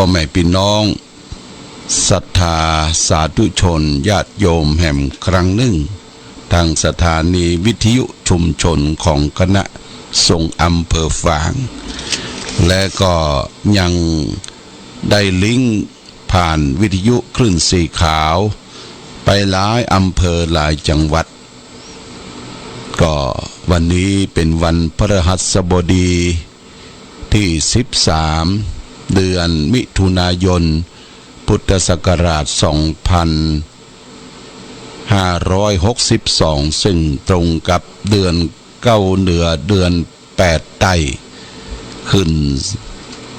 พ่อแม่พี่น้องศรัทธาสาธุชนญาติโยมแห่งครั้งหนึ่งทางสถานีวิทยุชุมชนของคณะสงฆ์อำเภอฝางและก็ยังได้ลิงก์ผ่านวิทยุคลื่นสีขาวไปหลายอำเภอหลายจังหวัดก็วันนี้เป็นวันพฤหัสบดีที่13เดือนมิถุนายนพุทธศักราช2562ซึ่งตรงกับเดือน9เหนือเดือน8ใต้ขึ้น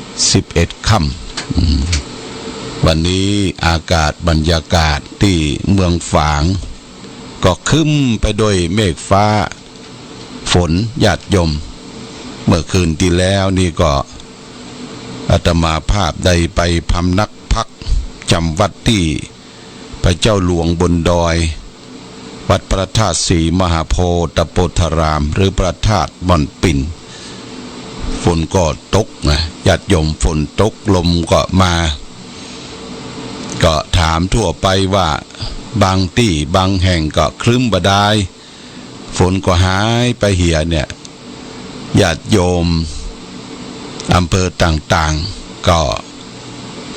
11ค่ำวันนี้อากาศบรรยากาศที่เมืองฝางก็ครึ้มไปด้วยเมฆฟ้าฝนญาติโยมเมื่อคืนที่แล้วนี่ก็อาตมาภาพได้ไปพำนักพักจำวัดที่พระเจ้าหลวงบนดอยวัดพระธาตุศรีมหาโพธิ์ตโปธารามหรือพระธาตุม่อนปิ่นฝนก็ตกนะญาติโยมฝนตกลมก็มาก็ถามทั่วไปว่าบางที่บางแห่งก็ครึ้มบดายฝนก็หายไปเหี่ยเนี่ยญาติโยมอำเภอต่างๆก็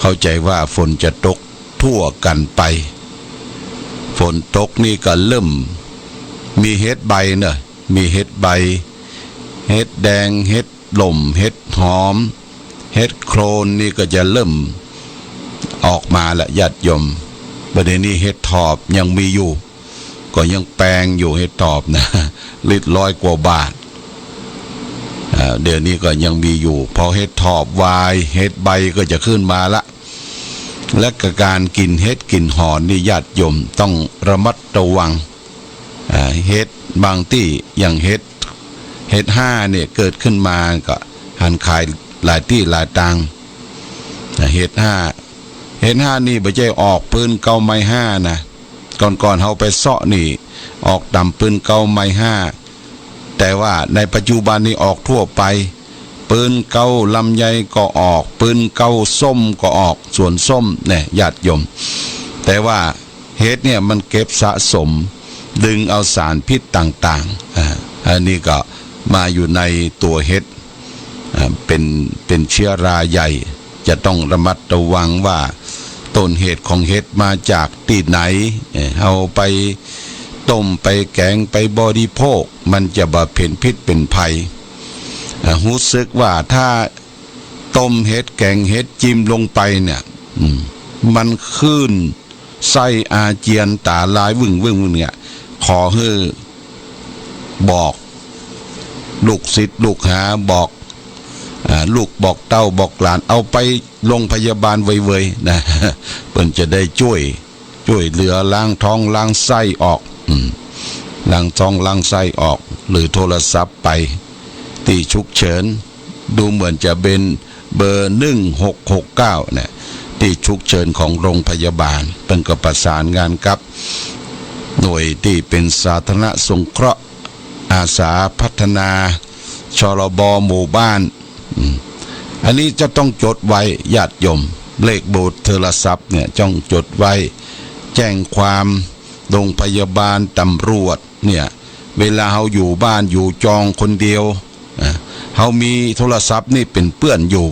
เข้าใจว่าฝนจะตกทั่วกันไปฝนตกนี่ก็เริ่มมีเห็ดใบเนอะมีเห็ดใบเห็ดแดงเห็ดลมเห็ดหอมเห็ดโครนนี่ก็จะเริ่มออกมาละญาติโยมประเด็นนี้เห็ดถอบยังมีอยู่ก็ยังแปลงอยู่เห็ดถอบนะลิตร100 กว่าบาทเดี๋ยวนี้ก็ยังมีอยู่พอเห็ดถอบวายเห็ดใบก็จะขึ้นมาละและการกินเห็ดกินหอนนี่ญาติโยมต้องระมัดระวังเห็ดบางที่อย่างเห็ด5เนี่ยเกิดขึ้นมาก็หันขายหลายที่หลายตังเห็ด5นี่บ่ใช่ออกปืนเก่าไม้5นะก่อนเฮาไปเซาะนี่ออกตามปืนเก่าไม้5แต่ว่าในปัจจุบันนี้ออกทั่วไปปืนเก่าลำไยก็ออกปืนเก่าส้มก็ออกส่วนส้มเนี่ยญาติโยมแต่ว่าเห็ดเนี่ยมันเก็บสะสมดึงเอาสารพิษต่างๆอันนี้ก็มาอยู่ในตัวเห็ดเป็นเชื้อราใหญ่จะต้องระมัดระวังว่าต้นเหตุของเห็ดมาจากที่ไหนเอาไปต้มไปแกงไปบริโภคมันจะบ่เป็นพิษเป็นภัยรู้สึกว่าถ้าต้มเห็ดแกงเห็ดจิ้มลงไปเนี่ยมันขึ้นไส้อาเจียนตาลายวึ่งเนี่ยขอให้บอกลูกศิษย์ลูกหาบอกลูกบอกเต้าบอกหลานเอาไปโรงพยาบาลไวๆนะเพิ่นจะได้ช่วยเหลือล้างท้องล้างไส้ออกล้างท้องล้างไส้ออกหรือโทรศัพท์ไปที่ฉุกเฉินดูเหมือนจะเป็นเบอร์1669เนี่ยที่ฉุกเฉินของโรงพยาบาลเป็นก็ประสานงานกับหน่วยที่เป็นสาธารณสงเคราะห์อาสาพัฒนาชลบหมู่บ้านอันนี้จะต้องจดไว้ญาติโยมเลขเบอร์โทรศัพท์เนี่ยต้องจดไว้แจ้งความโรงพยาบาลตำรวจเนี่ยเวลาเฮาอยู่บ้านอยู่จองคนเดียวเฮามีโทรศัพท์นี่เป็นเปื้อนอยู่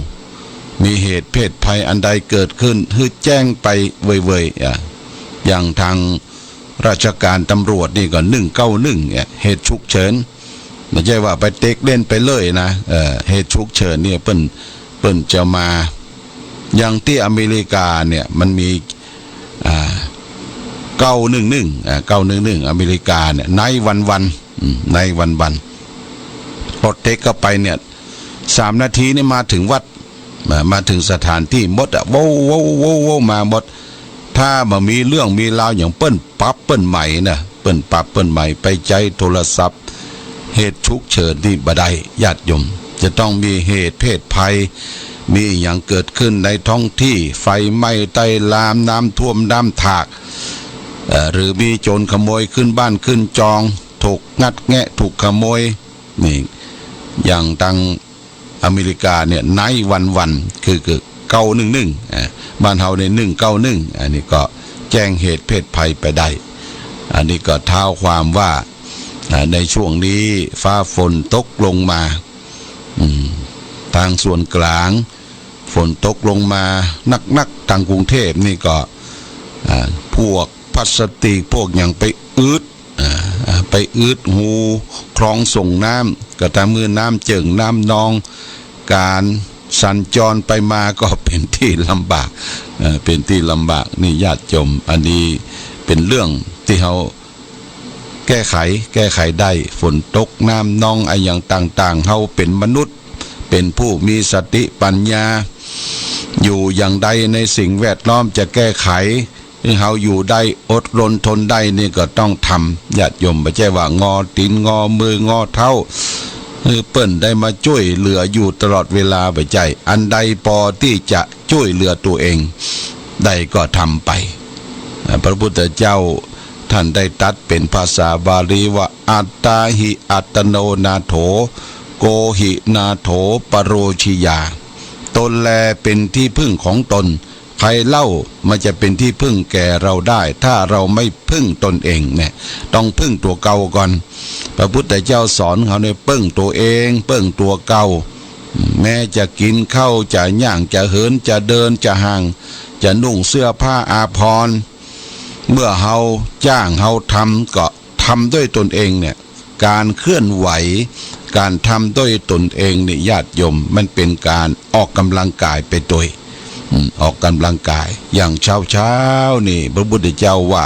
มีเหตุเพศภัยอันใดเกิดขึ้นให้แจ้งไปเว่ยๆอย่างทางราชการตำรวจนี่ก็191เนี่ยเหตุฉุกเฉินไม่ใช่ว่าไปเต็กเล่นไปเลยนะเหตุฉุกเฉินเนี่ยเปิ้นจะมาอย่างที่อเมริกาเนี่ยมันมี911อเมริกาเนี่ยในวันพอเต็กก็ไปเนี่ย3 นาทีนี่มาถึงวัดมาถึงสถานที่หมดโว้มาหมดถ้ามามีเรื่องมีราวอย่างเปิ้นปั๊บเปิ้นใหม่นะเปิ้นปั๊บเปิ้นใหม่ไปใจโทรศัพท์เหตุฉุกเฉินที่บ่ได้ญาติโยมจะต้องมีเหตุเพศภัยมีอย่างเกิดขึ้นในท้องที่ไฟไหม้ไต้ลามน้ำท่วมน้ำถากหรือมีโจรขโมยขึ้นบ้านขึ้นจองถูกงัดแงะถูกขโมยนี่อย่างทางอเมริกาเนี่ยในวันคือ บ้านเฮาใน191อันนี้ก็แจ้งเหตุเพศภัยไปได้อันนี้ก็เท้าความว่าในช่วงนี้ฟ้าฝนตกลงมาทางส่วนกลางฝนตกลงมานักทางกรุงเทพนี่ก็พวกพลาสติกพวกอย่างไปอืดหูคลองส่งน้ำก็ตามมือน้ำเจิ่งน้ำนองการสัญจรไปมาก็เป็นที่ลำบากนี่ญาติโยมอันนี้เป็นเรื่องที่เขาแก้ไขได้ฝนตกน้ำนองอะไรอย่างต่างๆเขาเป็นมนุษย์เป็นผู้มีสติปัญญาอยู่อย่างใดในสิ่งแวดล้อมจะแก้ไขเขาอยู่ได้อดรนทนได้นี่ก็ต้องทำญาติโยมไม่ใช่ว่างอตีนงอมืองอเท้าเปิ้นได้มาช่วยเหลืออยู่ตลอดเวลาไปใจอันใดพอที่จะช่วยเหลือตัวเองได้ก็ทำไปพระพุทธเจ้าท่านได้ตรัสเป็นภาษาบาลีว่าอัตตาหิอัตโนนาโถโกหินาโถปโรชิยาตนแลเป็นที่พึ่งของตนใครเล่ามันจะเป็นที่พึ่งแก่เราได้ถ้าเราไม่พึ่งตนเองเนี่ยต้องพึ่งตัวเก่าก่อนพระพุทธเจ้าสอนเขาในพึ่งตัวเองพึ่งตัวเก่าแม้จะกินข้าวจะย่างจะเหินจะเดินจะห่างจะนุ่งเสื้อผ้าอาภรณ์เมื่อเฮาจ้างเฮาทำก็ทำด้วยตนเองเนี่ยการเคลื่อนไหวการทำด้วยตนเองนี่ญาติโยมมันเป็นการออกกำลังกายไปโดยออกกำลังกายอย่างเช้านี่พระพุทธเจ้าว่า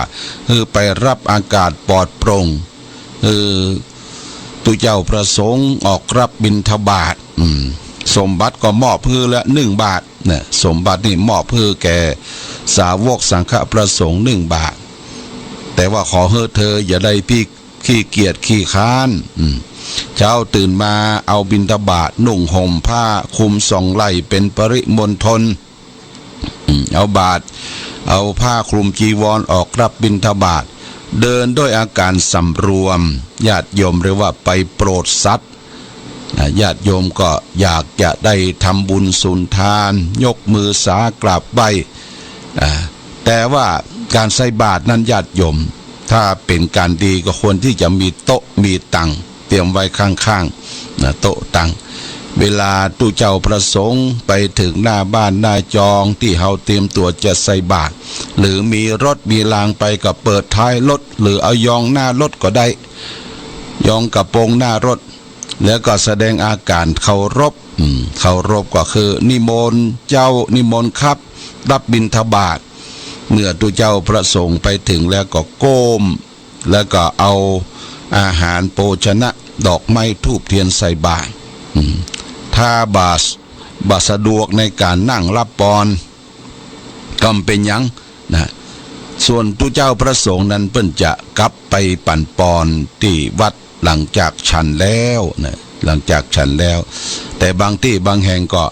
ไปรับอากาศปลอดโปร่งตุเจ้าประสงค์ออกรับบิณฑบาตสมบัติก็มอบเพื่อละ1 บาทเนี่ยสมบัตินี่มอบเพื่อแก่สาวกสังฆประสงค์1 บาทแต่ว่าขอเธออย่าได้พี่ขี้เกียจขี้ค้านเช้าตื่นมาเอาบิณฑบาตนุ่งห่มผ้าคลุม2 ไหล่เป็นปริมณฑลเอาบาตรเอาผ้าคลุมจีวรออกรับบิณฑบาตเดินด้วยอาการสำรวมญาติโยมเรียกว่าไปโปรดสัตว์ญาติโยมก็อยากจะได้ทำบุญสุนทานยกมือสากราบไหว้แต่ว่าการใส่บาตรนั้นญาติโยมถ้าเป็นการดีก็ควรที่จะมีโต๊ะมีตังเตรียมไว้ข้างๆโต๊ะตังเวลาตู้เจ้าประสงค์ไปถึงหน้าบ้านหน้าจองที่เฮาเตรียมตัวจะใส่บาตรหรือมีรถมีรางไปก็เปิดท้ายรถหรือเอายองหน้ารถก็ได้ยองกระโปรงหน้ารถแล้วก็แสดงอาการเคารพก็คือนิมนต์เจ้านิมนต์ครับรับบิณฑบาตเมื่อตู้เจ้าประสงค์ไปถึงแล้วก็ก้มแล้วก็เอาอาหารโภชนะดอกไม้ธูปเทียนใส่บาตรถ้าบาสะดวกในการนั่งรับปอนก็เป็นยังนะส่วนตู้เจ้าพระสงฆ์นั้นเพิ่นจะกลับไปปั่นปอนที่วัดหลังจากฉันแล้วนะหลังจากฉันแล้วแต่บางที่บางแห่งก็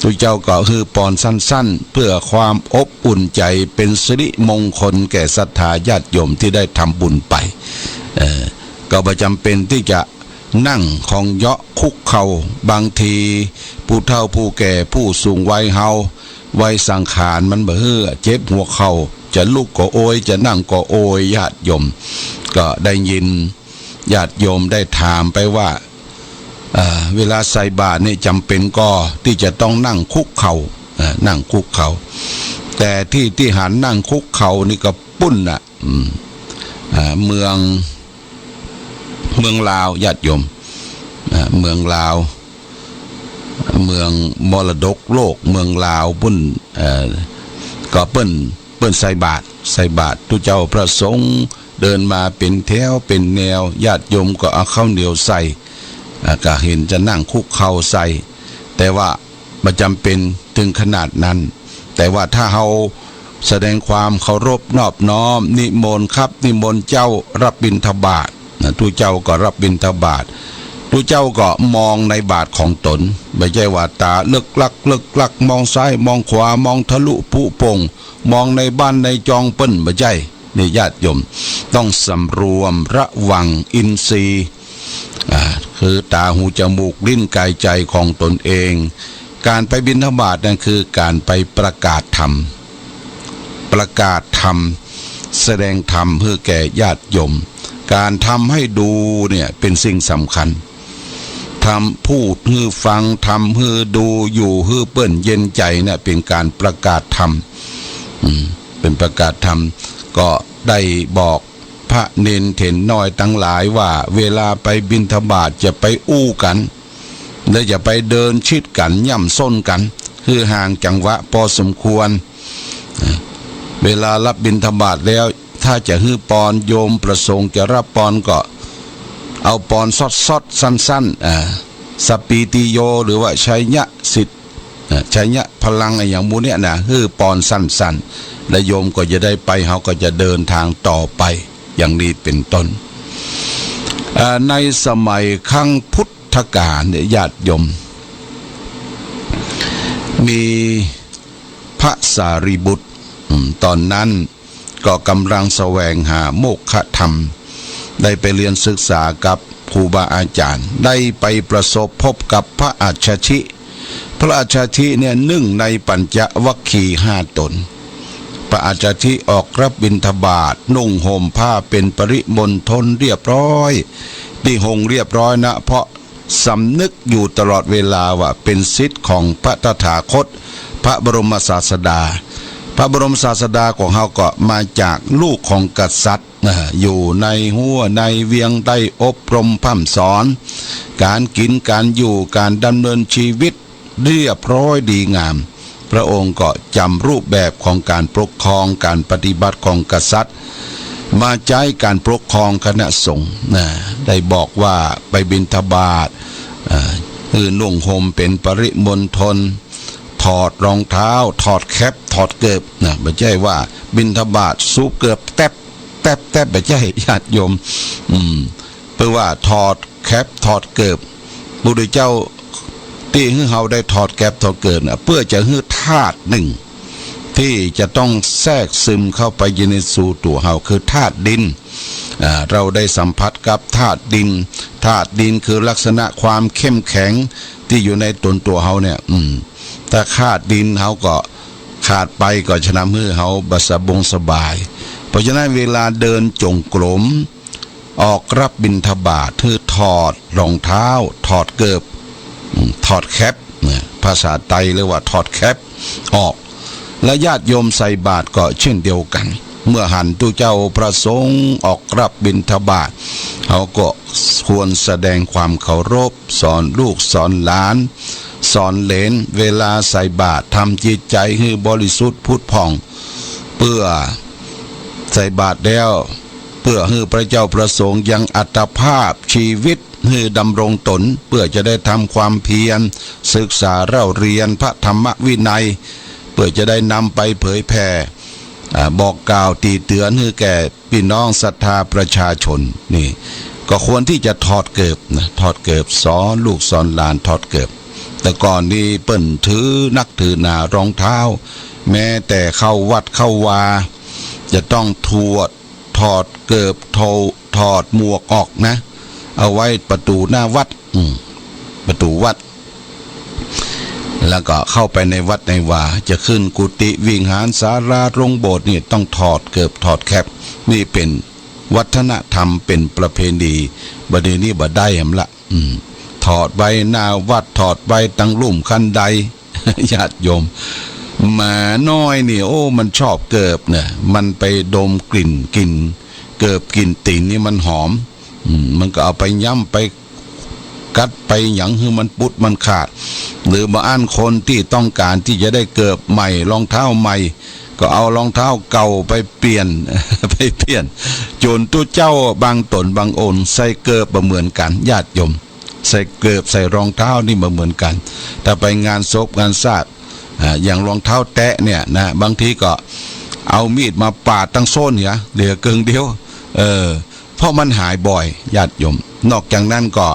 ตู้เจ้าก็คือปอนสั้นๆเพื่อความอบอุ่นใจเป็นสิริมงคลแก่ศรัทธาญาติโยมที่ได้ทำบุญไปก็ประจำเป็นที่จะนั่งของเยาะคุกเข่าบางทีผู้เฒ่าผู้แก่ผู้สูงวัยเฮาวัยสังขารมันเหื่อเจ็บหัวเข่าจะลุกก็โอยจะนั่งก็โอยญาติโยมก็ได้ยินญาติโยมได้ถามไปว่าเวลาใส่บาตรนี่จำเป็นก็ที่จะต้องนั่งคุกเข่านั่งคุกเข่าแต่ที่หันนั่งคุกเข่านี่ก็ปุ้นเมืองลาวญาติโยมเมืองลาวเมืองมรดกโลกเมืองลาวปุ้นก็เปิ้นใส่บาตรทุกเจ้าพระสงฆ์เดินมาเป็นแถวเป็นแนวญาติโยมก็เอาข้าวเหนียวใส่ก็เห็นจะนั่งคุกเข่าใส่แต่ว่าไม่จำเป็นถึงขนาดนั้นแต่ว่าถ้าเราแสดงความเคารพนอบน้อมนิมนต์ครับนิมนต์เจ้ารับบิณฑบาตทุกเจ้าก็รับบิณฑบาตทุกเจ้าก็มองในบาตรของตนไม่ใช่ว่าตาเลิกลักมองซ้ายมองขวามองทะลุผุโป่งมองในบ้านในจองเปิ้นไม่ใช่นี่ญาติโยมต้องสำรวมระวังอินทรีย์คือตาหูจมูกลิ้นกายใจของตนเอง การไปบิณฑบาตนั่นคือการไปประกาศธรรมแสดงธรรมเพื่อแก่ญาติโยมการทำให้ดูเนี่ยเป็นสิ่งสำคัญทำพูดฮือฟังทำฮือดูอยู่ฮือเปิ้นเย็นใจเนี่ยเป็นการประกาศธรรมเป็นประกาศธรรมก็ได้บอกพระเนนเถรน้อยทั้งหลายว่าเวลาไปบิณฑบาตจะไปอู้กันและอย่าไปเดินชิดกันย่ำส้นกันคือห่างจังหวะพอสมควรเวลารับบิณฑบาตแล้วถ้าจะฮือปอนโยมประสงค์จะรับปอนก็เอาปอนซดสั้นสปีติโยหรือว่าชัยยะสิทธิ์ชัยยะพลังอย่างมูเนี่ยนะฮือปอนสั้นและโยมก็จะได้ไปเขาก็จะเดินทางต่อไปอย่างนี้เป็นต้นในสมัยครั้งพุทธกาลเนี่ยญาติโยมมีพระสารีบุตรตอนนั้นก็กำลังแสวงหาโมฆะธรรมได้ไปเรียนศึกษากับครูบาอาจารย์ได้ไปประสบพบกับพระอัจฉริพระอัจฉริเนี่ยหนึ่งในปัญจวัคคีย์5 ตนพระอัจฉริออกรับบิณฑบาตนุ่งห่มผ้าเป็นปริมณฑลเรียบร้อยที่หงเรียบร้อยนะเพราะสำนึกอยู่ตลอดเวลาว่าเป็นศิษย์ของพระตถาคตพระบรมศาสดาพระบรมศาสดาของเขาก็มาจากลูกของกษัตริย์อยู่ในหัวในเวียงได้อบรมพร่ำสอนการกินการอยู่การดำเนินชีวิตเรียบร้อยดีงามพระองค์ก็จำรูปแบบของการปกครองการปฏิบัติของกษัตริย์มาใช้การปกครองคณะสงฆ์ได้บอกว่าไปบิณฑบาตนุ่งห่มเป็นปริมณฑลถอดรองเท้าถอดแคปถอดเกิบไม่ใช่ว่าบิณฑบาตสูบเกิบแทบไม่ใช่ญาติโยมเพื่อว่าถอดแคปถอดเกิบพระพุทธเจ้าที่ให้เราได้ถอดแคปถอดเกิบเพื่อจะให้ธาตุหนึ่งที่จะต้องแทรกซึมเข้าไปในสู่ตัวเราคือธาตุดินเราได้สัมผัสกับธาตุดินคือลักษณะความเข้มแข็งที่อยู่ในตัวเราเนี่ยถ้าขาดดินเขาก็ขาดไปก็ชนะมือเขาบสบายเพราะฉะนั้นเวลาเดินจงกรมออกรับบิณฑบาตคือถอดรองเท้าถอดเกิบถอดแคปภาษาไทยเรียกว่าถอดแคปออกและญาติโยมใส่บาตรก็เช่นเดียวกันเมื่อหันตุเจ้าประสงค์ออกรับบิณฑบาตเขาก็ควรแสดงความเคารพสอนลูกสอนหลานสอนเหลนเวลาใส่บาตรทำจิตใจให้บริสุทธิ์ผุดผ่องเพื่อใส่บาตรแล้วเพื่อให้พระเจ้าประสงค์ยังอัตภาพชีวิตให้ดำรงตนเพื่อจะได้ทำความเพียรศึกษาเล่าเรียนพระธรรมวินัยเพื่อจะได้นำไปเผยแผ่บอกกล่าวตีเตือนให้แก่พี่น้องศรัทธาประชาชนนี่ก็ควรที่จะถอดเกิบถอดเกิบสอนลูกสอนหลานถอดเกิบแต่ก่อนนี้เปิ้นถือนักถือหนารองเท้าแม้แต่เข้าวัดเข้าวาจะต้องถอดเกิบถอดหมวกออกนะเอาไว้ประตูหน้าวัดประตูวัดแล้วก็เข้าไปในวัดในวาจะขึ้นกุฏิวิหารศาลาโรงโบสถ์นี่ต้องถอดเกิบถอดแคปนี่เป็นวัฒนธรรมเป็นประเพณีบัดนี้บ่ได้หำละถอดไว้หน้าวัดถอดไว้ตั้งลุ่มคันใดญาติโยมหมาน้อยนี่โอ้มันชอบเกิบเนี่ยมันไปดมกลิ่นเกิบกลิ่นตีนนี่มันหอมมันก็เอาไปย่ำไปกัดไปหยังให้มันปุดมันขาดหรือบางคนที่ต้องการที่จะได้เกิบใหม่รองเท้าใหม่ก็เอารองเท้าเก่าไปเปลี่ยนจนตัวเจ้าบางตนบางองค์ใส่เกิบเหมือนกันญาติโยมใส่เกิบใส่รองเท้านี่เหมือนกันแต่ไปงานศพงานศาสตร์อย่างรองเท้าแตะเนี่ยนะบางทีก็เอามีดมาปาดตั้งโซนเนี่ยเหลือเกินเดียวเพราะมันหายบ่อยญาติโยมนอกจากนั้นก็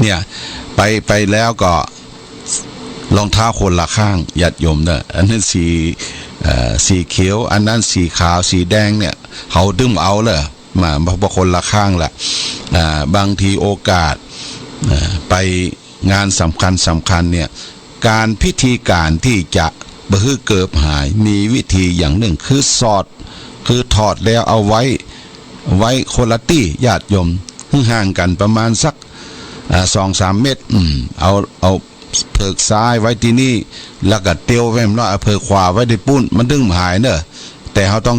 เนี่ยไปแล้วก็รองเท้าคนละข้างญาติโยมเนี่ยอันนั้นสีเขียวอันนั้นสีขาวสีแดงเนี่ยเขาดึงเอาเลยมาคนละข้างแหละบางทีโอกาสไป งานสำคัญเนี่ยการพิธีการที่จะบ่ฮื้อเกิบหายมีวิธีอย่างหนึ่งคือคือถอดแล้วเอาไว้คนละตี้ญาติโยมห่างกันประมาณสัก2-3 เมตรเอาเพิกซ้ายไว้ที่นี่แล้วก็เตียวไว้เนาะเพิกขวาไว้ที่ปุ้นมันดึงหายเนอะแต่เขาต้อง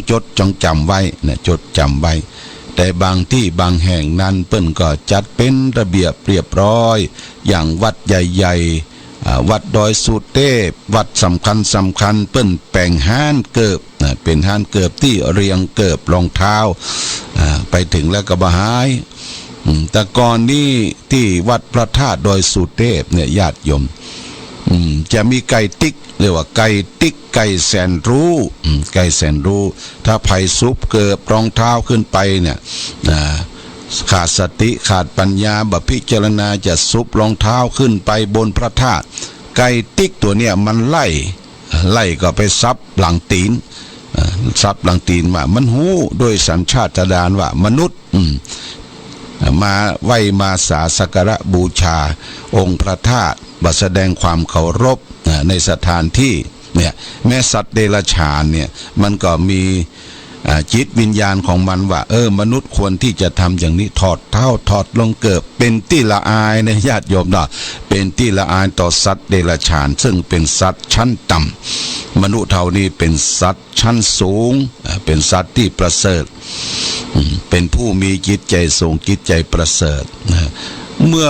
จำไว้เนี่ยจดจำไว้แต่บางที่บางแห่งนั้นเปิ้นก็จัดเป็นระเบียบเรียบร้อยอย่างวัดใหญ่ๆวัดดอยสุเทพวัดสำคัญเปิ้นแปลงห้านเกิบเป็นห้านเกิบที่เรียงเกิบรองเท้าไปถึงแล้วก็บ่หายแต่ก่อนนี้ที่วัดพระธาตุดอยสุเทพเนี่ยญาติโยมจะมีไก่ติ๊กเรียกว่าไก่ติ๊กไก่แสนรู้ไก่แสนรู้ถ้าไผ่ซุปเกิบรองเท้าขึ้นไปเนี่ยขาดสติขาดปัญญาบพิจารณาจะซุปรองเท้าขึ้นไปบนพระธาตุไก่ติ๊กตัวเนี่ยมันไล่ก็ไปซับหลังตีนว่ามันหู้โดยสัญชาตญาณว่ามนุษย์มาไหว้มาสักการะบูชาองค์พระธาตุบัดแสดงความเคารพในสถานที่เนี่ยแม้สัตว์เดรัจฉานเนี่ยมันก็มีจิตวิญญาณของมันว่ามนุษย์ควรที่จะทำอย่างนี้ถอดเท้าถอดลงเกิบเป็นที่ละอายในญาติโยมเนาะเป็นที่ละอายต่อสัตว์เดรัจฉานซึ่งเป็นสัตว์ชั้นต่ำมนุษย์เท่านี้เป็นสัตว์ชั้นสูงเป็นสัตว์ที่ประเสริฐเป็นผู้มีจิตใจสูงจิตใจประเสริฐเมื่อ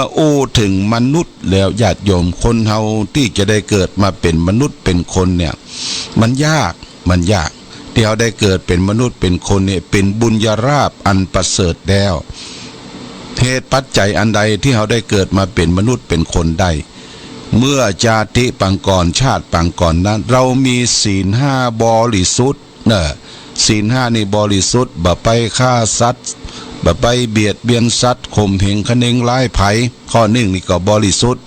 ถึงมนุษย์แล้วญาติโยมคนเฮาที่จะได้เกิดมาเป็นมนุษย์เป็นคนเนี่ยมันยากที่เราได้เกิดเป็นมนุษย์เป็นคนเนี่ยเป็นบุญญาราภอันประเสริฐแล้วเหตุปัจจัยอันใดที่เราได้เกิดมาเป็นมนุษย์เป็นคนได้เมื่อชาติปังก่อนชาติปังก่อนนั้นเรามีศีล5บริสุทธิ์ศีล5นี่บริสุทธิ์บ่ไปฆ่าสัตว์บ่ไปเบียดเบียนสัตว์ข่มเหงคะเนงร้ายไผข้อ1นี่ก็บริสุทธิ์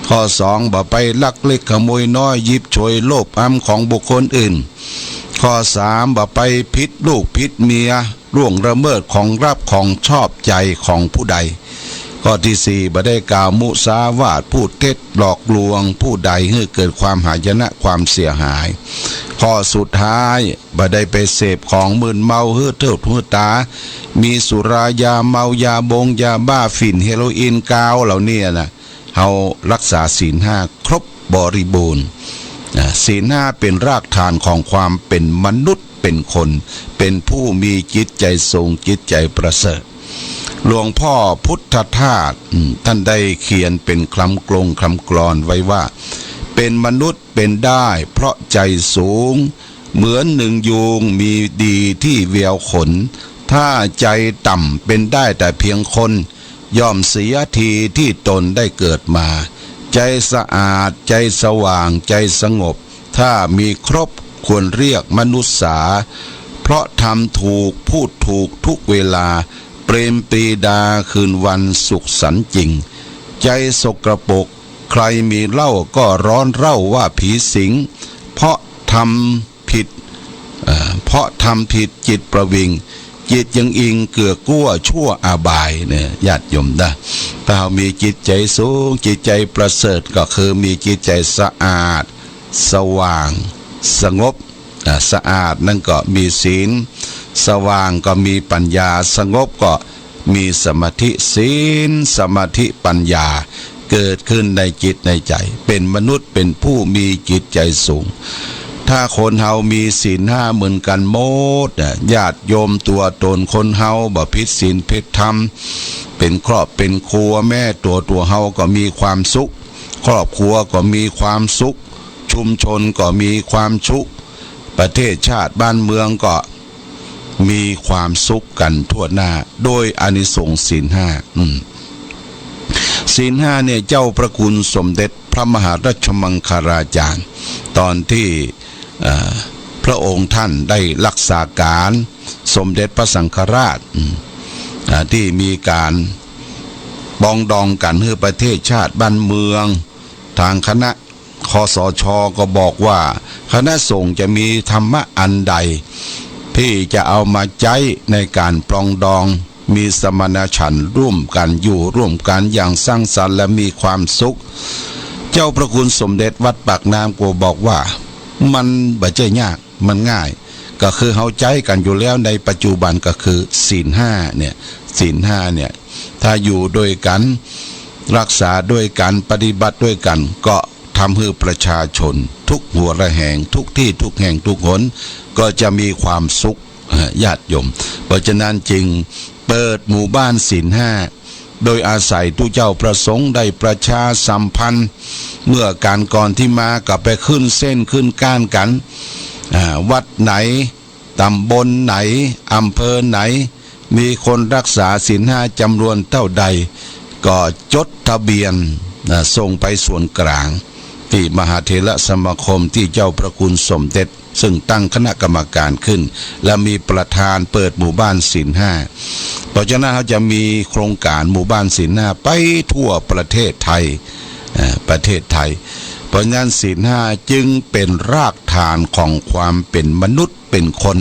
ข้อ2บ่ไปลักเล็กขโมยน้อยยิบฉวยโลภอำของบุคคลอื่นข้อ3บ่ไปผิดลูกผิดเมียล่วงละเมิดของรับของชอบใจของผู้ใดข้อที่4บ่ได้กล่าวมุสาวาทพูดเท็จหลอกลวงผู้ใดให้เกิดความหายนะความเสียหายข้อสุดท้ายบ่ได้ไปเสพของมึนเมาฮื้อเถิดฮื้อตามีสุรายาเมายาบงยาบ้าฝิ่นเฮโรอีนกาวเหล่านี้นะเฮารักษาศีล5ครบบริบูรณ์ศีล5เป็นรากฐานของความเป็นมนุษย์เป็นคนเป็นผู้มีจิตใจทรงจิตใจประเสริฐหลวงพ่อพุทธทาสท่านได้เขียนเป็นคำกลอนไว้ว่าเป็นมนุษย์เป็นได้เพราะใจสูงเหมือนหนึ่งยูงมีดีที่เวียวขนถ้าใจต่ำเป็นได้แต่เพียงคนย่อมเสียทีที่ตนได้เกิดมาใจสะอาดใจสว่างใจสงบถ้ามีครบควรเรียกมนุษย์สาเพราะทำถูกพูดถูกทุกเวลาเปรมปรีดาคืนวันสุขสันต์จริงใจสกปรกใครมีเล่าก็ร้อนเร่าว่าผีสิงเพราะทำผิดจิตประวิงจิตยังอิงเกือกลัวชั่วอาบายเนี่ยญาติโยมนะถ้ามีจิตใจสูงจิตใจประเสริฐก็คือมีจิตใจสะอาดสว่างสงบสะอาดนั่นก็มีศีลสว่างก็มีปัญญาสงบก็มีสมาธิศีลสมาธิปัญญาเกิดขึ้นในจิตในใจเป็นมนุษย์เป็นผู้มีจิตใจสูงถ้าคนเฮามีศีล5เหมือนกันหมดญาติโยมตัวตนคนเฮาบ่ผิดศีลผิดธรรมเป็นครอบเป็นครัวแม่ตัวเฮาก็มีความสุขครอบครัวก็มีความสุขชุมชนก็มีความสุขประเทศชาติบ้านเมืองก็มีความสุขกันทั่วหน้าโดยอานิสงส์ศีล5ศีล5เนี่ยเจ้าพระคุณสมเด็จพระมหาราชมังคลาจารย์ตอนที่พระองค์ท่านได้รักษาการสมเด็จพระสังฆราชที่มีการปองดองกันให้ประเทศชาติบ้านเมืองทางคณะคสช.ก็บอกว่าคณะสงฆ์จะมีธรรมะอันใดที่จะเอามาใช้ในการปรองดอง มีสมณฉันท์ร่วมกันอยู่ร่วมกันอย่างสร้างสรรค์และมีความสุขเจ้าพระคุณสมเด็จวัดปากน้ำก็บอกว่ามันบ่ใช่ยากมันง่ายก็คือเฮาใจกันอยู่แล้วในปัจจุบันก็คือศีลห้าเนี่ยศีลห้าเนี่ยถ้าอยู่ด้วยกันรักษาด้วยกันปฏิบัติด้วยกันก็ทำให้ประชาชนทุกหัวระแหงทุกที่ทุกแห่งทุกหนก็จะมีความสุขญาติโยมเพราะฉะนั้นจึงเปิดหมู่บ้านศีลห้าโดยอาศัยทุกเจ้าประสงค์ได้ประชาสัมพันธ์เมื่อการก่อนที่มาก็ไปขึ้นเส้นขึ้นก้านกันวัดไหนตำบลไหนอำเภอไหนมีคนรักษาศีลห้าจำนวนเท่าใดก็จดทะเบียนส่งไปส่วนกลางที่มหาเถรสมาคมที่เจ้าพระคุณสมเด็จซึ่งตั้งคณะกรรมการขึ้นและมีประธานเปิดหมู่บ้านศีลห้าเพราะฉะนั้นเขาจะมีโครงการหมู่บ้านศีลห้าไปทั่วประเทศไทยเพราะฉะนั้นศีลห้าจึงเป็นรากฐานของความเป็นมนุษย์เป็นคน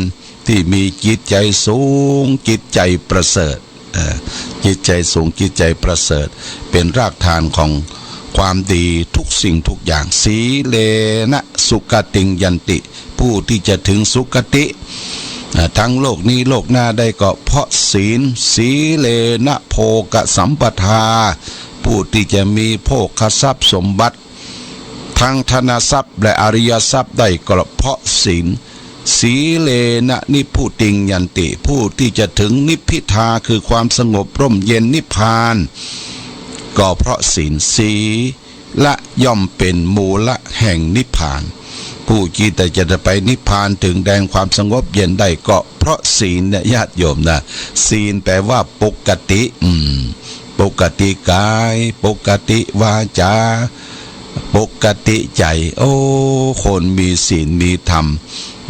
ที่มีจิตใจสูงจิตใจประเสริฐจิตใจสูงจิตใจประเสริฐเป็นรากฐานของความดีทุกสิ่งทุกอย่างสีเลนะสุขติงยันติผู้ที่จะถึงสุคติทั้งโลกนี้โลกหน้าได้ก็เพราะศีลสีเลนะโภกสัมปทาผู้ที่จะมีโภคทรัพย์สมบัติทั้งธนทรัพย์และอริยทรัพย์ได้ก็เพราะศีลสีเลนะนิพุติงยันติผู้ที่จะถึงนิพพิทาคือความสงบร่มเย็นนิพพานก็เพราะศีลสีละย่อมเป็นมูลแห่งนิพพานผู้ที่แต่จะไปนิพพานถึงแดนความสงบเย็นได้ก็เพราะศีลเนี่ยญาติโยมนะศีลแปลว่าปกติปกติกายปกติวาจาปกติใจโอ้คนมีศีลมีธรรม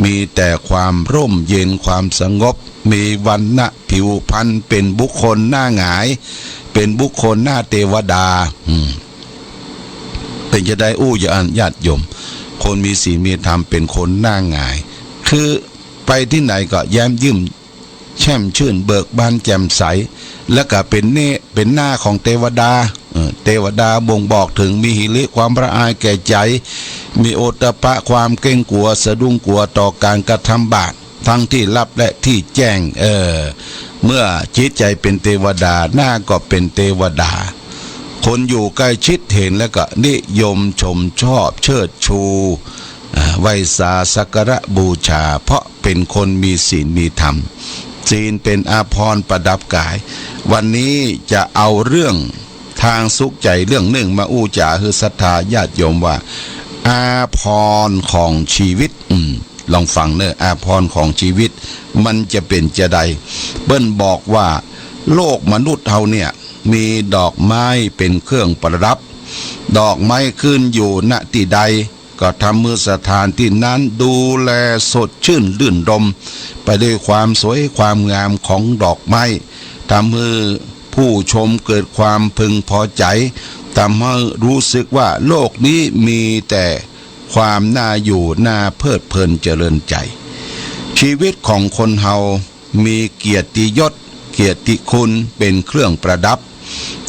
มีแต่ความร่มเย็นความสงบมีวรรณะผิวพรรณเป็นบุคคลหน้าหงายเป็นบุคคลหน้าเทวดาเป็นจะได้ญาติโยมคนมีศีลมีธรรมเป็นคนหน้าหงายคือไปที่ไหนก็แย้มยิ้มแช่มชื่นเบิกบานแจ่มใสแล้วก็เป็นหน้าของเทวดาเทวดาบ่งบอกถึงมีหิริความละอายแก่ใจมีโอตปะความเกรงกลัวสะดุ้งกลัวต่อการกระทำบาปทั้งที่ลับและที่แจ้งเมื่อจิตใจเป็นเทวดาหน้าก็เป็นเทวดาคนอยู่ใกล้ชิดเห็นแล้วก็นิยมชมชอบเชิดชูไหว้สาสักการะบูชาเพราะเป็นคนมีศีลมีธรรมศีลเป็นอาภรณ์ประดับกายวันนี้จะเอาเรื่องทางสุขใจเรื่องหนึ่งมาอู้จ่าคือศรัทธาญาติโยมว่าอาภรณ์ของชีวิตลองฟังเนอะอาภรณ์ของชีวิตมันจะเป็นจะใดเบิ้ลบอกว่าโลกมนุษย์เฮาเนี่ยมีดอกไม้เป็นเครื่องประดับดอกไม้ขึ้นอยู่ณที่ใดก็ทำมือสถานที่นั้นดูแลสดชื่นลื่นรมไปด้วยความสวยความงามของดอกไม้ทำให้ผู้ชมเกิดความพึงพอใจทำให้รู้สึกว่าโลกนี้มีแต่ความน่าอยู่น่าเพลิดเพลินเจริญใจชีวิตของคนเฮามีเกียรติยศเกียรติคุณเป็นเครื่องประดับ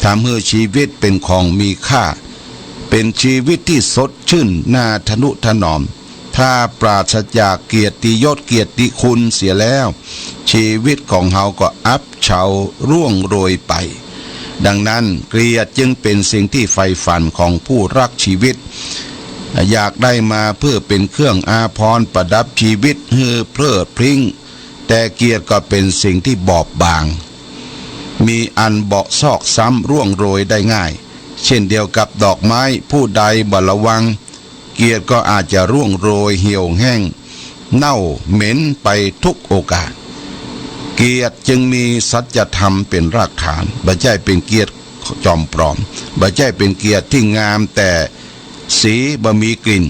ทำให้ชีวิตเป็นของมีค่าเป็นชีวิตที่สดชื่นน่าทนุถนอมถ้าปราศจากเกียรติยศเกียรติคุณเสียแล้วชีวิตของเฮาก็อับเฉาร่วงโรยไปดังนั้นเกียรติจึงเป็นสิ่งที่ใฝ่ฝันของผู้รักชีวิตอยากได้มาเพื่อเป็นเครื่องอาภรณ์ประดับชีวิตให้เพลิดพริ้งแต่เกียรติก็เป็นสิ่งที่บอบบางมีอันเบาะซอกซ้ำร่วงโรยได้ง่ายเช่นเดียวกับดอกไม้ผู้ใดบ่ระวังเกียรติก็อาจจะร่วงโรยเหี่ยวแห้งเน่าเหม็นไปทุกโอกาสเกียรติจึงมีสัจธรรมเป็นรากฐานบ่ใช่เป็นเกียรติจอมปลอมบ่ใช่เป็นเกียรติที่งามแต่สีบ่มีกลิ่น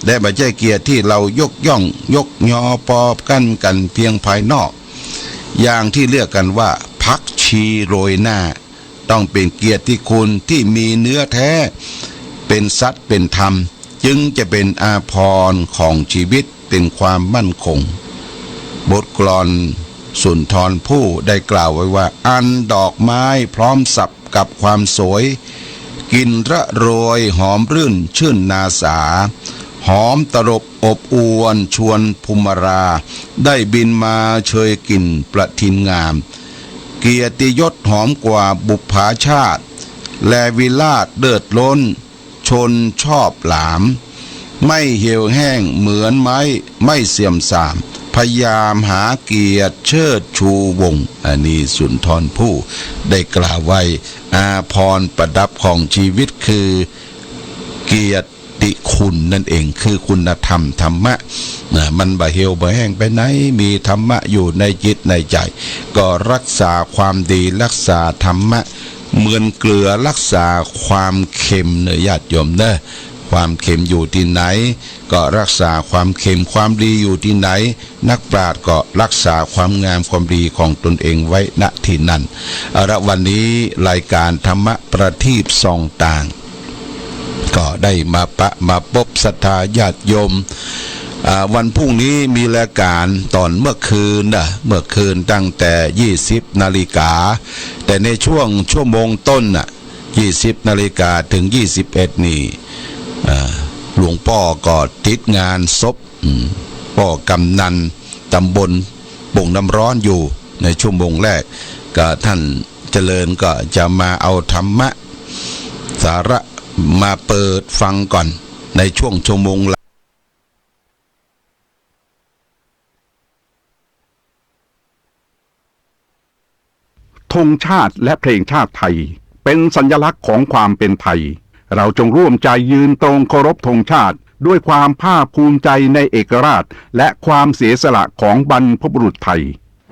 และบ่ใช่เกียรติที่เรายกย่องยกยอปอบกันเพียงภายนอกอย่างที่เรียกกันว่าผักชีโรยหน้าต้องเป็นเกียรติคุณที่มีเนื้อแท้เป็นสัตย์เป็นธรรมจึงจะเป็นอาภรณ์ของชีวิตเป็นความมั่นคงบทกลอน สุนทรภู่ได้กล่าวไว้ว่าอันดอกไม้พร้อมสับกับความสวยกลิ่นระโรยหอมรื่นชื่นนาสาหอมตรบอบอวนชวนภูมิราได้บินมาเชยกลิ่นประทินงามเกียรติยศหอมกว่าบุพภาชาติแลวิลาศเดือดล้นชนชอบหลามไม่เหี่ยวแห้งเหมือนไม้ไม่เสื่อมทรามพยายามหาเกียรติเชิดชูวงศ์อันนี้สุนทรภู่ได้กล่าวไว้อาภรณ์ประดับของชีวิตคือเกียรติคุณนั่นเองคือคุณธรรมธรรมะมันบ่เหี่ยวบ่แห้งไปไหนมีธรรมะอยู่ในจิตในใจก็รักษาความดีรักษาธรรมะเหมือนเกลือรักษาความเค็มเนื้อญาติโยมเด้อความเค็มอยู่ที่ไหนก็รักษาความเค็มความดีอยู่ที่ไหนนักปราชญ์ก็รักษาความงามความดีของตนเองไว้ณที่นั่นวันนี้รายการธรรมะประทีปส่องต่างก็ได้มาพบศรัทธาญาติโยมวันพรุ่งนี้มีรายการตอนเมื่อคืนตั้งแต่20 นาฬิกาแต่ในช่วงชั่วโมงต้น20 นาฬิกาถึง21นี่หลวงพ่อก็ติดงานศพพ่อกำนันตำบลป่งน้ำร้อนอยู่ในชั่วโมงแรกก็ท่านเจริญก็จะมาเอาธรรมะสาระมาเปิดฟังก่อนในช่วงชั่วโมงธงชาติและเพลงชาติไทยเป็นสัญลักษณ์ของความเป็นไทยเราจงร่วมใจยืนตรงเคารพธงชาติด้วยความภาคภูมิใจในเอกราชและความเสียสละของบรรพบุรุษไทย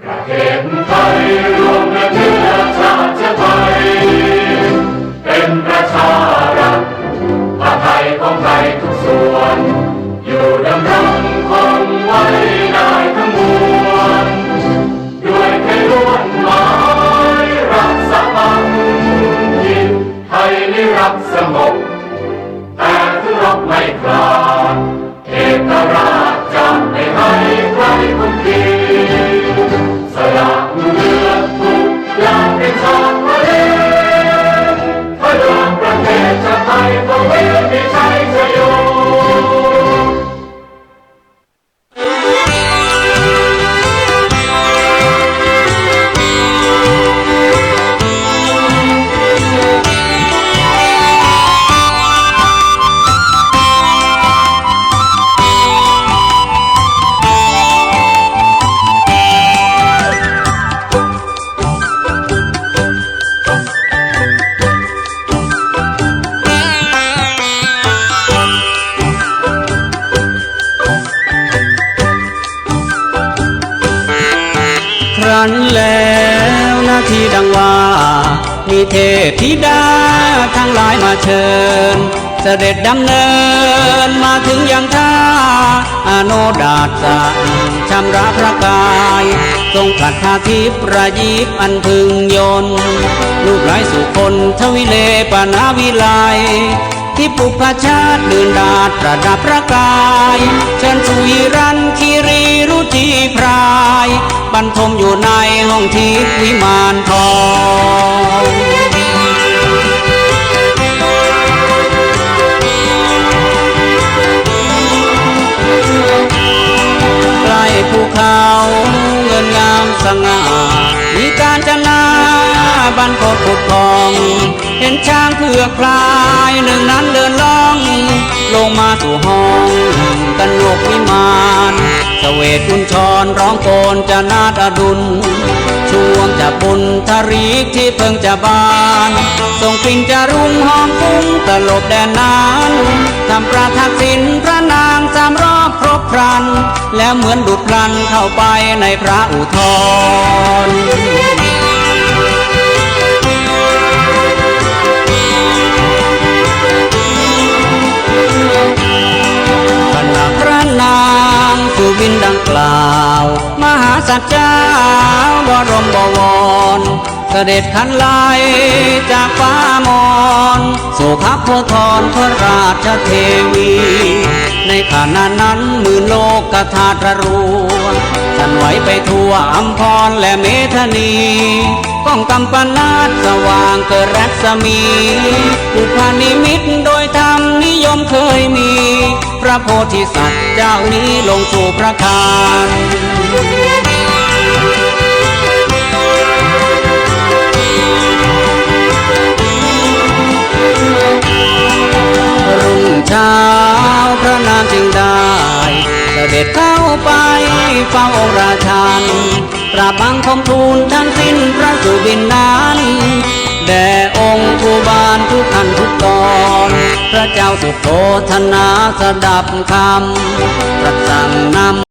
ประเทศไทยรวมและเชื้อชาติไทยเป็นประชารัฐผ้าไทยของไทยทุกส่วนอยู่ดำรงคงไว้ได้ทั้งมวลด้วยไทยล้วนหมายรักษาพันยินไทยนิรักสงบแต่ถึงรบไม่กล้าเอกราชจะไม่ให้ใครคุมขีสละเลือดทุกอย่างเป็นชาติทะเลพลังประเทศชาติไทยต้องเวียนมีชัยชโยแล้วนาทีดังว่ามีเทพธิดาทั้งหลายมาเชิญเสด็จดำเนินมาถึงยังท่าอโนดาตสั่งชำระพระกายทรงผลัดพาทิพย์ประยิบอันพึงยนต์ลูกหลายสุคนทวิเลปนาวิไลที่ปุพชาติดื่นดาดประดับพระกายเชิญสุวิรันคีรีรุจีพรายบรรทมอยู่ในห้องทิพย์วิมานทองใกล้ภูเขาเงินงามสง่ามีการจนาบันโคตรผุดพองเห็นช้างเผือกพลายหนึ่งนั้นเดินล่องลงมาสู่ห้องกันโลกวิมานเสวตกุญชรร้องโกนจะนาดอดุลช่วงจะบุญทารีที่เพิ่งจะบานส่งกลิ่นจะรุ่งหอมฟุ้งตลบแดนนานทำประทักษิณพระนางสามรอบครบครันแล้วเหมือนดุจพลันเข้าไปในพระอุทธรขณะพระนางสุบินดังกล่าวมหาสัจจาวรมบวรเสด็จขันไลจากฟ้ามอนสู่ขับโพธรพระราชเทวีในขณะนั้นหมื่นโลกธาตุรัวสั่นไหว ไปทั่วอัมพรและเมธานีก้องกำปนาตสว่างเกิดรัศมีอุปานิมิตโดยธรรมนิยมเคยมีพระโพธิสัตว์เจ้านี้ลงสู่พระคานรุ่งเช้าพระนางจึงได้เสด็จเข้าไปเฝ้าองค์ราชันกราบบังคมทูลทั้งสิ้นพระสุบินนั้นแด่องค์ผู้บานทุกขันทุกตอนพระเจ้าสุโธธนาสดับคำตรัสสั่งนำ